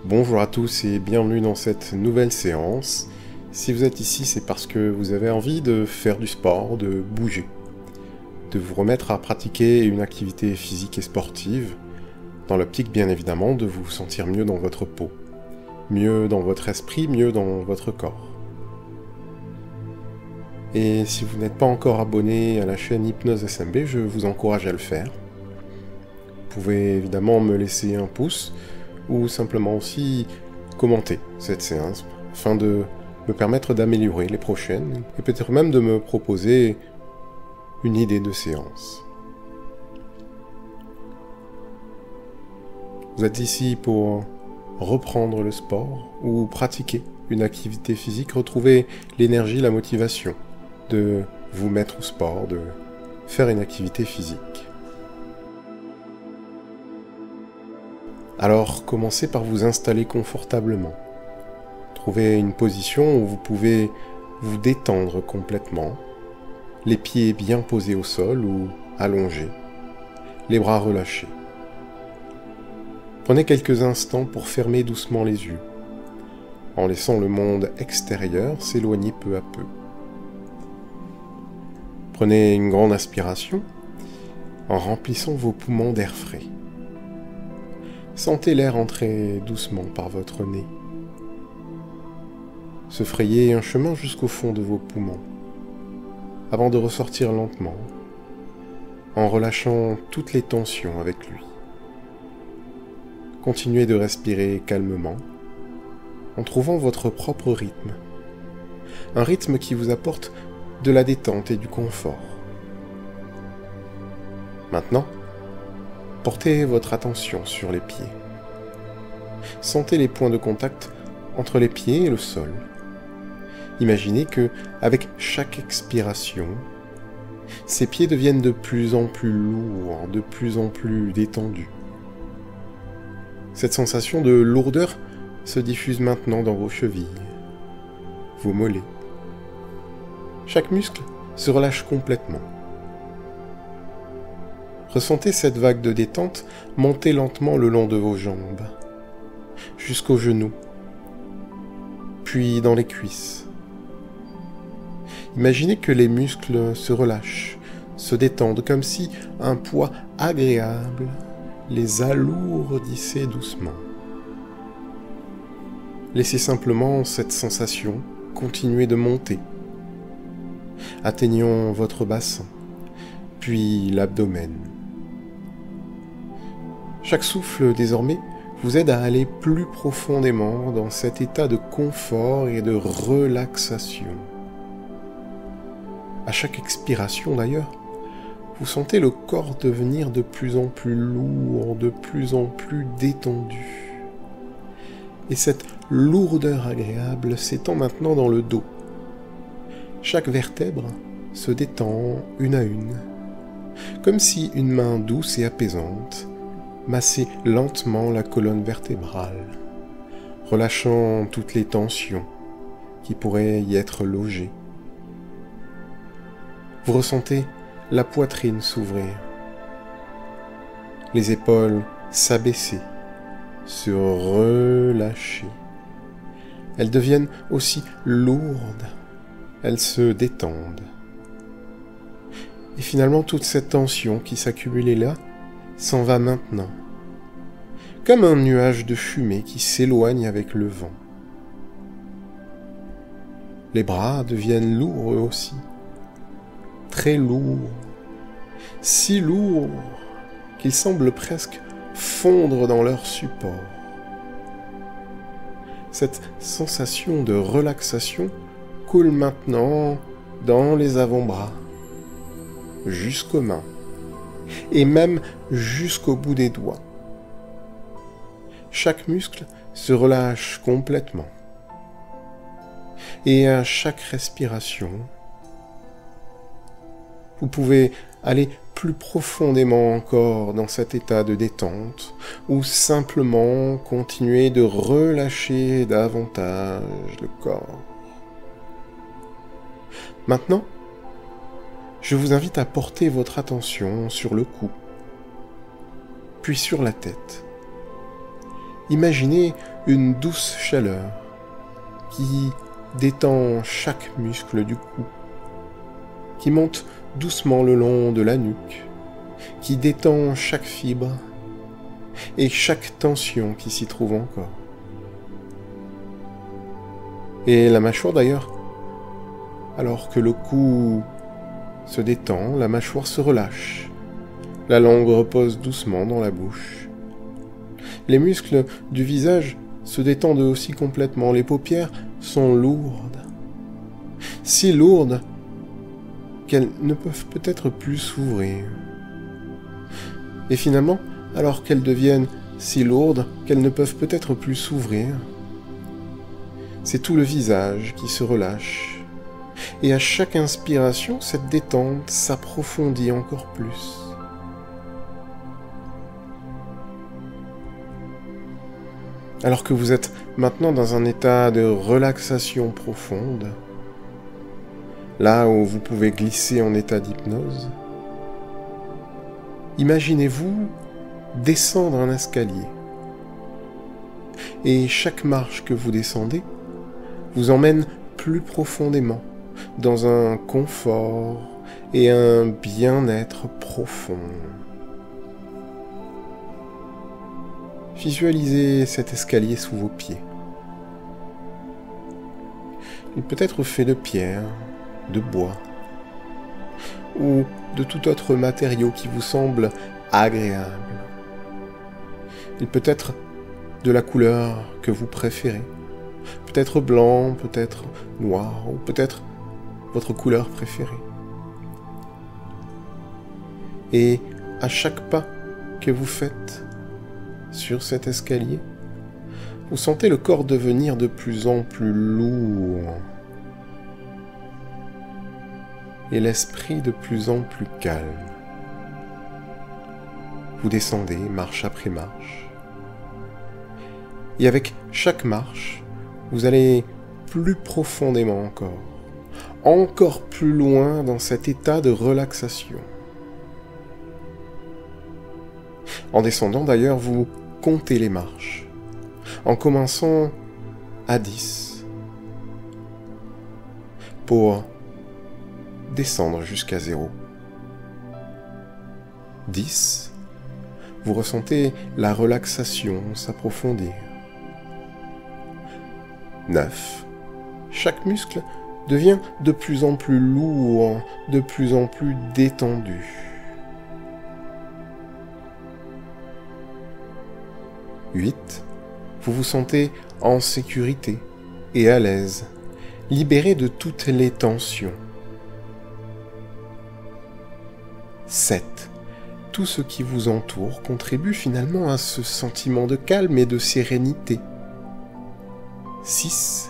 Bonjour à tous et bienvenue dans cette nouvelle séance. Si vous êtes ici, c'est parce que vous avez envie de faire du sport, de bouger, de vous remettre à pratiquer une activité physique et sportive, dans l'optique bien évidemment de vous sentir mieux dans votre peau, mieux dans votre esprit, mieux dans votre corps. Et si vous n'êtes pas encore abonné à la chaîne Hypnose SMB, je vous encourage à le faire. Vous pouvez évidemment me laisser un pouce, ou simplement aussi commenter cette séance afin de me permettre d'améliorer les prochaines et peut-être même de me proposer une idée de séance. Vous êtes ici pour reprendre le sport ou pratiquer une activité physique, retrouver l'énergie, la motivation de vous mettre au sport, de faire une activité physique. Alors, commencez par vous installer confortablement. Trouvez une position où vous pouvez vous détendre complètement, les pieds bien posés au sol ou allongés, les bras relâchés. Prenez quelques instants pour fermer doucement les yeux, en laissant le monde extérieur s'éloigner peu à peu. Prenez une grande inspiration en remplissant vos poumons d'air frais. Sentez l'air entrer doucement par votre nez. Se frayer un chemin jusqu'au fond de vos poumons, avant de ressortir lentement, en relâchant toutes les tensions avec lui. Continuez de respirer calmement, en trouvant votre propre rythme. Un rythme qui vous apporte de la détente et du confort. Maintenant, portez votre attention sur les pieds. Sentez les points de contact entre les pieds et le sol. Imaginez que, avec chaque expiration, ces pieds deviennent de plus en plus lourds, de plus en plus détendus. Cette sensation de lourdeur se diffuse maintenant dans vos chevilles, vos mollets. Chaque muscle se relâche complètement. Ressentez cette vague de détente monter lentement le long de vos jambes, jusqu'aux genoux, puis dans les cuisses. Imaginez que les muscles se relâchent, se détendent, comme si un poids agréable les alourdissait doucement. Laissez simplement cette sensation continuer de monter, atteignant votre bassin, puis l'abdomen. Chaque souffle, désormais, vous aide à aller plus profondément dans cet état de confort et de relaxation. À chaque expiration, d'ailleurs, vous sentez le corps devenir de plus en plus lourd, de plus en plus détendu. Et cette lourdeur agréable s'étend maintenant dans le dos. Chaque vertèbre se détend une à une, comme si une main douce et apaisante massait lentement la colonne vertébrale, relâchant toutes les tensions qui pourraient y être logées. Vous ressentez la poitrine s'ouvrir, les épaules s'abaisser, se relâcher. Elles deviennent aussi lourdes, elles se détendent. Et finalement, toute cette tension qui s'accumulait là s'en va maintenant, comme un nuage de fumée qui s'éloigne avec le vent. Les bras deviennent lourds eux aussi, très lourds, si lourds qu'ils semblent presque fondre dans leur support. Cette sensation de relaxation coule maintenant dans les avant-bras, jusqu'aux mains, et même jusqu'au bout des doigts. Chaque muscle se relâche complètement. Et à chaque respiration, vous pouvez aller plus profondément encore dans cet état de détente, ou simplement continuer de relâcher davantage le corps. Maintenant, je vous invite à porter votre attention sur le cou, puis sur la tête. Imaginez une douce chaleur qui détend chaque muscle du cou, qui monte doucement le long de la nuque, qui détend chaque fibre et chaque tension qui s'y trouve encore. Et la mâchoire d'ailleurs, alors que le cou se détend, la mâchoire se relâche, la langue repose doucement dans la bouche. Les muscles du visage se détendent aussi complètement, les paupières sont lourdes, si lourdes qu'elles ne peuvent peut-être plus s'ouvrir. Et finalement, alors qu'elles deviennent si lourdes qu'elles ne peuvent peut-être plus s'ouvrir, c'est tout le visage qui se relâche, et à chaque inspiration, cette détente s'approfondit encore plus. Alors que vous êtes maintenant dans un état de relaxation profonde, là où vous pouvez glisser en état d'hypnose, imaginez-vous descendre un escalier. Et chaque marche que vous descendez vous emmène plus profondément dans un confort et un bien-être profond. Visualisez cet escalier sous vos pieds. Il peut être fait de pierre, de bois ou de tout autre matériau qui vous semble agréable. Il peut être de la couleur que vous préférez, peut-être blanc, peut-être noir ou peut-être votre couleur préférée. Et à chaque pas que vous faites sur cet escalier, vous sentez le corps devenir de plus en plus lourd et l'esprit de plus en plus calme. Vous descendez marche après marche. Et avec chaque marche, vous allez plus profondément encore plus loin dans cet état de relaxation. En descendant d'ailleurs, vous comptez les marches, en commençant à 10, pour descendre jusqu'à 0. 10, vous ressentez la relaxation s'approfondir. 9, chaque muscle devient de plus en plus lourd, de plus en plus détendu. 8, vous vous sentez en sécurité et à l'aise, libéré de toutes les tensions. 7, tout ce qui vous entoure contribue finalement à ce sentiment de calme et de sérénité. 6,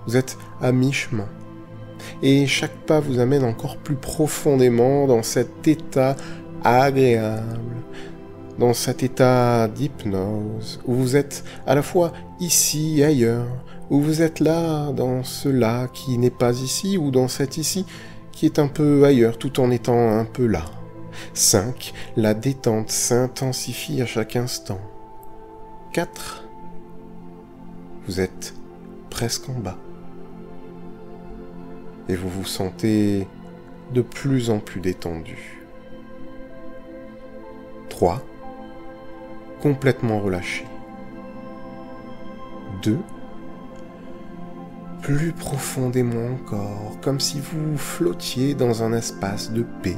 vous êtes à mi-chemin, et chaque pas vous amène encore plus profondément dans cet état agréable, dans cet état d'hypnose, où vous êtes à la fois ici et ailleurs, où vous êtes là, dans ce là qui n'est pas ici, ou dans cet ici qui est un peu ailleurs, tout en étant un peu là. 5, la détente s'intensifie à chaque instant. 4, vous êtes presque en bas. Et vous vous sentez de plus en plus détendu. 3, complètement relâché. 2, plus profondément encore, comme si vous flottiez dans un espace de paix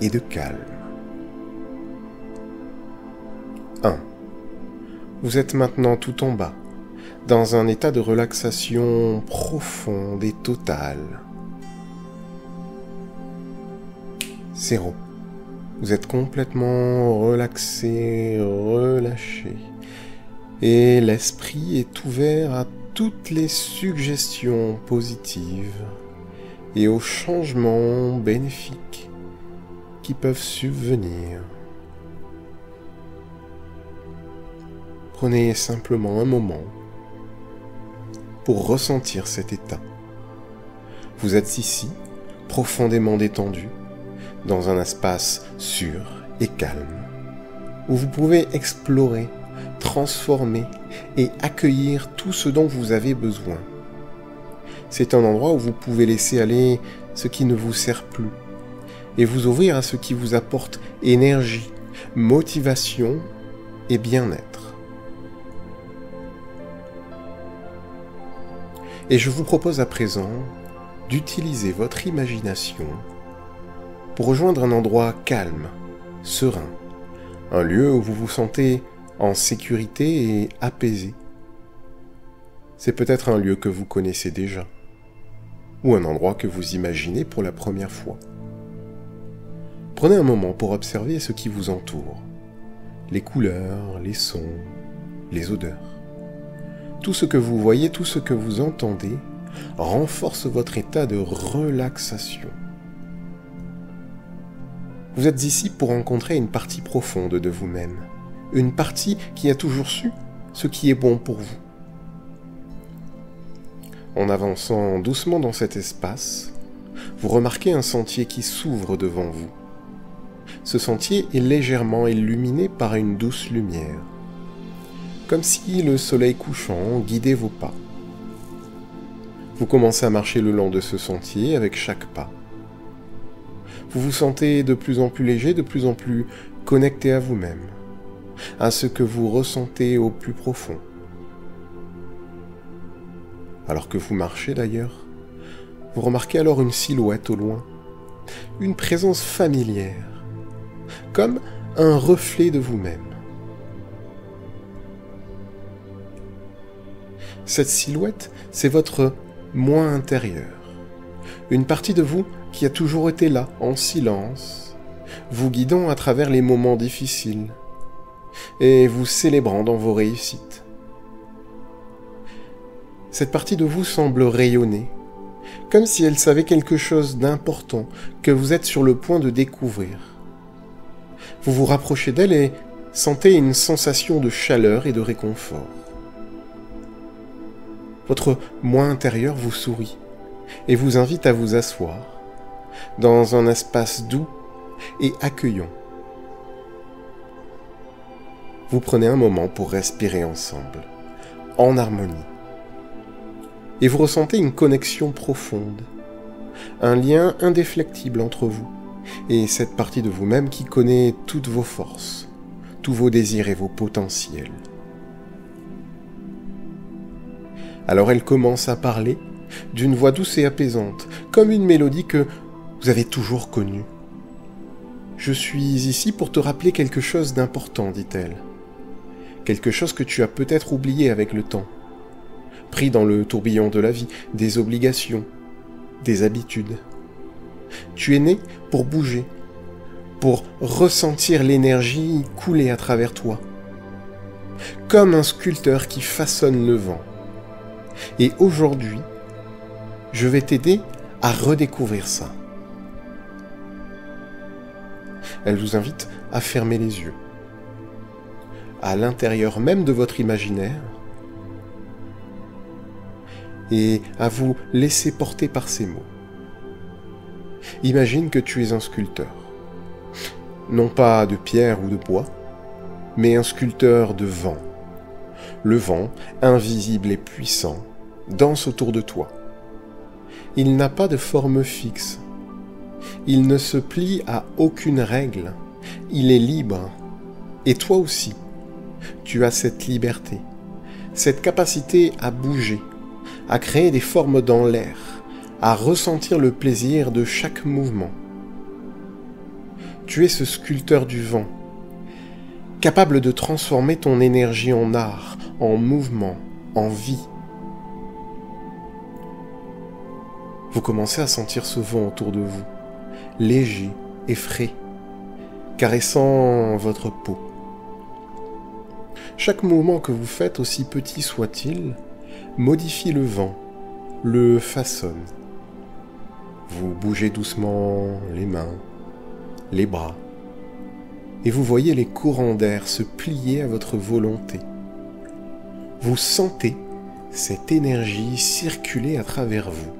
et de calme. 1, vous êtes maintenant tout en bas, dans un état de relaxation profonde et totale. 0, vous êtes complètement relaxé, relâché, et l'esprit est ouvert à toutes les suggestions positives et aux changements bénéfiques qui peuvent subvenir. Prenez simplement un moment pour ressentir cet état. Vous êtes ici, profondément détendu, dans un espace sûr et calme, où vous pouvez explorer transformer et accueillir tout ce dont vous avez besoin. C'est un endroit où vous pouvez laisser aller ce qui ne vous sert plus et vous ouvrir à ce qui vous apporte énergie, motivation et bien-être. Et je vous propose à présent d'utiliser votre imagination pour rejoindre un endroit calme, serein, un lieu où vous vous sentez en sécurité et apaisé. C'est peut-être un lieu que vous connaissez déjà, ou un endroit que vous imaginez pour la première fois. Prenez un moment pour observer ce qui vous entoure, les couleurs, les sons, les odeurs. Tout ce que vous voyez, tout ce que vous entendez renforce votre état de relaxation. Vous êtes ici pour rencontrer une partie profonde de vous-même, une partie qui a toujours su ce qui est bon pour vous. En avançant doucement dans cet espace, vous remarquez un sentier qui s'ouvre devant vous. Ce sentier est légèrement illuminé par une douce lumière, comme si le soleil couchant guidait vos pas. Vous commencez à marcher le long de ce sentier avec chaque pas. Vous vous sentez de plus en plus léger, de plus en plus connecté à vous-même, à ce que vous ressentez au plus profond. Alors que vous marchez d'ailleurs, vous remarquez alors une silhouette au loin, une présence familière, comme un reflet de vous-même. Cette silhouette, c'est votre moi intérieur, une partie de vous qui a toujours été là, en silence, vous guidant à travers les moments difficiles et vous célébrant dans vos réussites. Cette partie de vous semble rayonner, comme si elle savait quelque chose d'important que vous êtes sur le point de découvrir. Vous vous rapprochez d'elle et sentez une sensation de chaleur et de réconfort. Votre moi intérieur vous sourit et vous invite à vous asseoir dans un espace doux et accueillant. Vous prenez un moment pour respirer ensemble, en harmonie. Et vous ressentez une connexion profonde, un lien indéflectible entre vous et cette partie de vous-même qui connaît toutes vos forces, tous vos désirs et vos potentiels. Alors elle commence à parler d'une voix douce et apaisante, comme une mélodie que vous avez toujours connue. « Je suis ici pour te rappeler quelque chose d'important, dit-elle. Quelque chose que tu as peut-être oublié avec le temps, pris dans le tourbillon de la vie, des obligations, des habitudes. Tu es né pour bouger, pour ressentir l'énergie couler à travers toi, comme un sculpteur qui façonne le vent. Et aujourd'hui, je vais t'aider à redécouvrir ça. » Elle vous invite à fermer les yeux. À l'intérieur même de votre imaginaire, et à vous laisser porter par ces mots. Imagine que tu es un sculpteur. Non pas de pierre ou de bois, mais un sculpteur de vent. Le vent, invisible et puissant, danse autour de toi. Il n'a pas de forme fixe. Il ne se plie à aucune règle. Il est libre. Et toi aussi, tu as cette liberté, cette capacité à bouger, à créer des formes dans l'air, à ressentir le plaisir de chaque mouvement. Tu es ce sculpteur du vent, capable de transformer ton énergie en art, en mouvement, en vie. Vous commencez à sentir ce vent autour de vous, léger et frais, caressant votre peau. Chaque mouvement que vous faites, aussi petit soit-il, modifie le vent, le façonne. Vous bougez doucement les mains, les bras, et vous voyez les courants d'air se plier à votre volonté. Vous sentez cette énergie circuler à travers vous,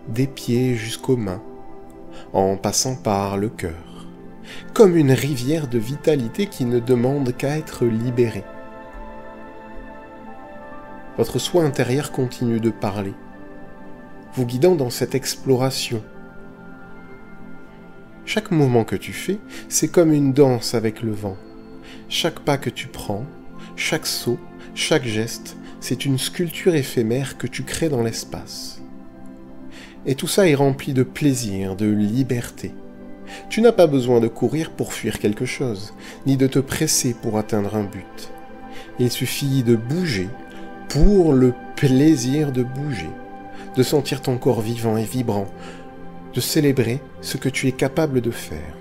des pieds jusqu'aux mains, en passant par le cœur, comme une rivière de vitalité qui ne demande qu'à être libérée. Votre soi intérieur continue de parler, vous guidant dans cette exploration. Chaque mouvement que tu fais, c'est comme une danse avec le vent. Chaque pas que tu prends, chaque saut, chaque geste, c'est une sculpture éphémère que tu crées dans l'espace. Et tout ça est rempli de plaisir, de liberté. Tu n'as pas besoin de courir pour fuir quelque chose, ni de te presser pour atteindre un but. Il suffit de bouger pour le plaisir de bouger, de sentir ton corps vivant et vibrant, de célébrer ce que tu es capable de faire.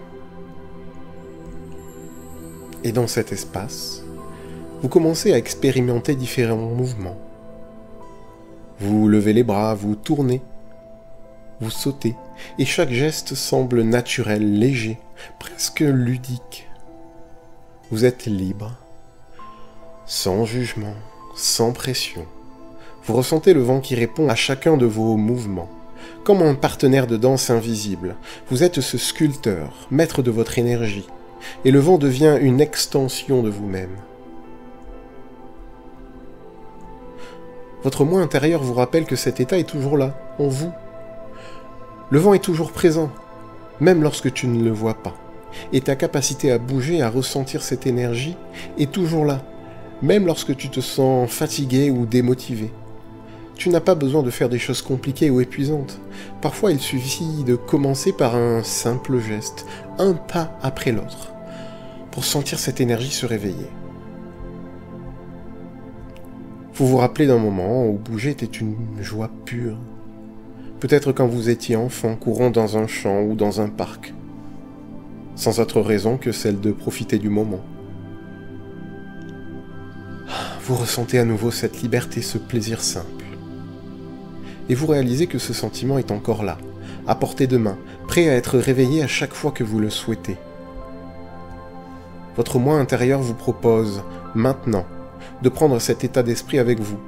Et dans cet espace, vous commencez à expérimenter différents mouvements. Vous levez les bras, vous tournez, vous sautez, et chaque geste semble naturel, léger, presque ludique. Vous êtes libre, sans jugement, sans pression. Vous ressentez le vent qui répond à chacun de vos mouvements. Comme un partenaire de danse invisible, vous êtes ce sculpteur, maître de votre énergie, et le vent devient une extension de vous-même. Votre moi intérieur vous rappelle que cet état est toujours là, en vous. Le vent est toujours présent, même lorsque tu ne le vois pas. Et ta capacité à bouger, à ressentir cette énergie, est toujours là, même lorsque tu te sens fatigué ou démotivé. Tu n'as pas besoin de faire des choses compliquées ou épuisantes. Parfois, il suffit de commencer par un simple geste, un pas après l'autre, pour sentir cette énergie se réveiller. Vous vous rappelez d'un moment où bouger était une joie pure. Peut-être quand vous étiez enfant, courant dans un champ ou dans un parc, sans autre raison que celle de profiter du moment. Vous ressentez à nouveau cette liberté, ce plaisir simple. Et vous réalisez que ce sentiment est encore là, à portée de main, prêt à être réveillé à chaque fois que vous le souhaitez. Votre moi intérieur vous propose, maintenant, de prendre cet état d'esprit avec vous,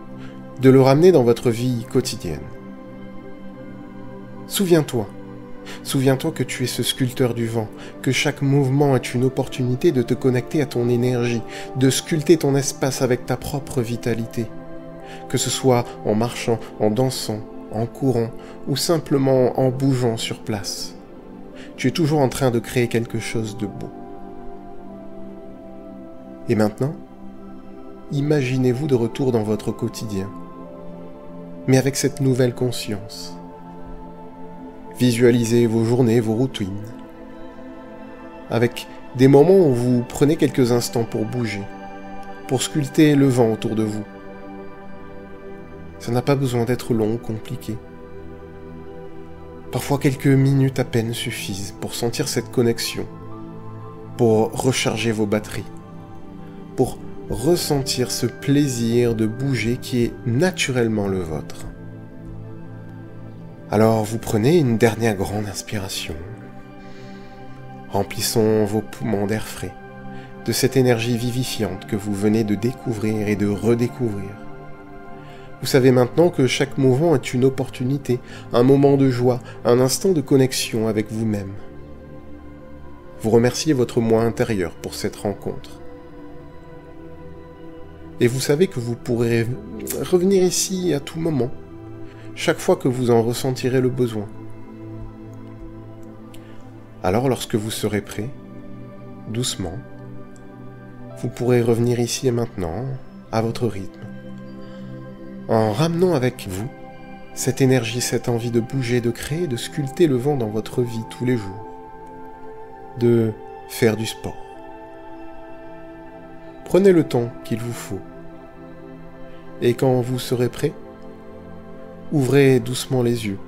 de le ramener dans votre vie quotidienne. Souviens-toi que tu es ce sculpteur du vent, que chaque mouvement est une opportunité de te connecter à ton énergie, de sculpter ton espace avec ta propre vitalité. Que ce soit en marchant, en dansant, en courant ou simplement en bougeant sur place. Tu es toujours en train de créer quelque chose de beau. Et maintenant, imaginez-vous de retour dans votre quotidien, mais avec cette nouvelle conscience. Visualisez vos journées, vos routines, avec des moments où vous prenez quelques instants pour bouger, pour sculpter le vent autour de vous. Ça n'a pas besoin d'être long ou compliqué. Parfois quelques minutes à peine suffisent pour sentir cette connexion, pour recharger vos batteries, pour ressentir ce plaisir de bouger qui est naturellement le vôtre. Alors vous prenez une dernière grande inspiration. Remplissons vos poumons d'air frais, de cette énergie vivifiante que vous venez de découvrir et de redécouvrir. Vous savez maintenant que chaque mouvement est une opportunité, un moment de joie, un instant de connexion avec vous-même. Vous remerciez votre moi intérieur pour cette rencontre. Et vous savez que vous pourrez revenir ici à tout moment, chaque fois que vous en ressentirez le besoin. Alors lorsque vous serez prêt, doucement, vous pourrez revenir ici et maintenant, à votre rythme, en ramenant avec vous cette énergie, cette envie de bouger, de créer, de sculpter le vent dans votre vie tous les jours, de faire du sport. Prenez le temps qu'il vous faut, et quand vous serez prêt, ouvrez doucement les yeux,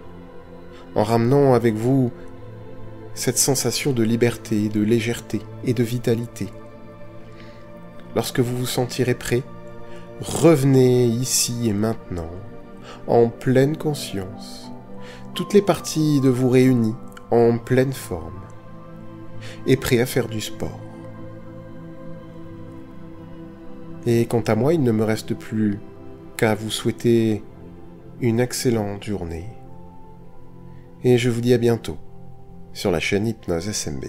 en ramenant avec vous cette sensation de liberté, de légèreté et de vitalité. Lorsque vous vous sentirez prêt, revenez ici et maintenant, en pleine conscience, toutes les parties de vous réunies en pleine forme, et prêt à faire du sport. Et quant à moi, il ne me reste plus qu'à vous souhaiter une excellente journée. Et je vous dis à bientôt sur la chaîne Hypnose SMB.